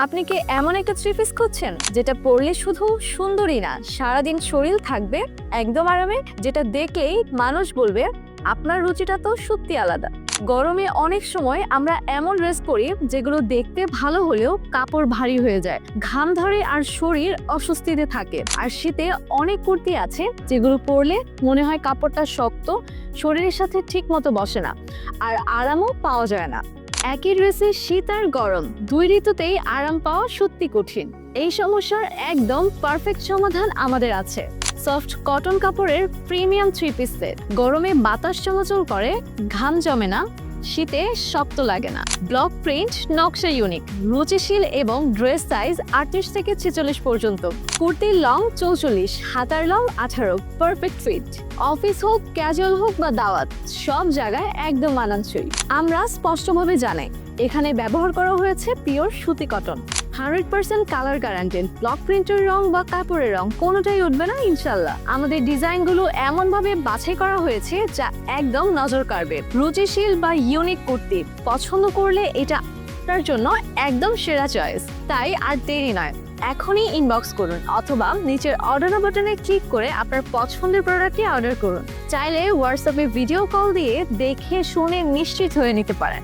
আপনি কি এমন একটা থ্রি পিস খুঁজছেন যেটা পরলে শুধু সুন্দরই না, সারাদিন শরীর থাকবে একদম আরামে, যেটা দেখলেই মানুষ বলবে আপনার রুচিটা তো সত্যি আলাদা। গরমে অনেক সময় আমরা এমন ড্রেস পরি যেগুলো দেখতে ভালো হলেও কাপড় ভারী হয়ে যায়, ঘাম ধরে আর শরীর অস্বস্তিতে থাকে। আর শীতে অনেক কুর্তি আছে যেগুলো পরলে মনে হয় কাপড়টা শক্ত, শরীরের সাথে ঠিক মতো বসে না, আর আরামও পাওয়া যায় না। একই ড্রেসে শীত আর গরম দুই ঋতুতেই আরাম পাওয়া সত্যি কঠিন। এই সমস্যার একদম পারফেক্ট সমাধান আমাদের আছে। সফট কটন কাপড়ের প্রিমিয়াম থ্রি পিস সেট। গরমে বাতাস চলাচল করে, ঘাম জমে না, শীতে শক্ত লাগে না। ব্লক প্রিন্ট, নকশা ইউনিক, রুচিশীল এবং ড্রেস সাইজ 38 থেকে 46 পর্যন্ত। কুর্তির লং 44, হাতার লং 18, পারফেক্ট ফিট। অফিস হোক, ক্যাজুয়াল হোক বা দাওয়াত, সব জায়গায় একদম মানানসই। আমরা স্পষ্টভাবে জানাই এখানে ব্যবহার করা হয়েছে পিওর সুতি কটন। 100% colour guaranteed. ব্লক প্রিন্টের রং বা কাপড়ের রং কোনোটাই উঠবে না ইনশাল্লাহ। আমাদের ডিজাইনগুলো এমনভাবে বাছাই করা হয়েছে যা একদম নজর কাড়বে। রুচিশীল বা ইউনিক কুর্তি পছন্দ করলে এটা আপনার জন্য একদম সেরা চয়েস। তাই আর দেরি নয়, এখনই ইনবক্স করুন অথবা নিচের অর্ডার বাটনে ক্লিক করে আপনার পছন্দের প্রোডাক্টটি অর্ডার করুন। চাইলে হোয়াটসঅ্যাপে ভিডিও কল দিয়ে দেখে শুনে নিশ্চিত হয়ে নিতে পারেন।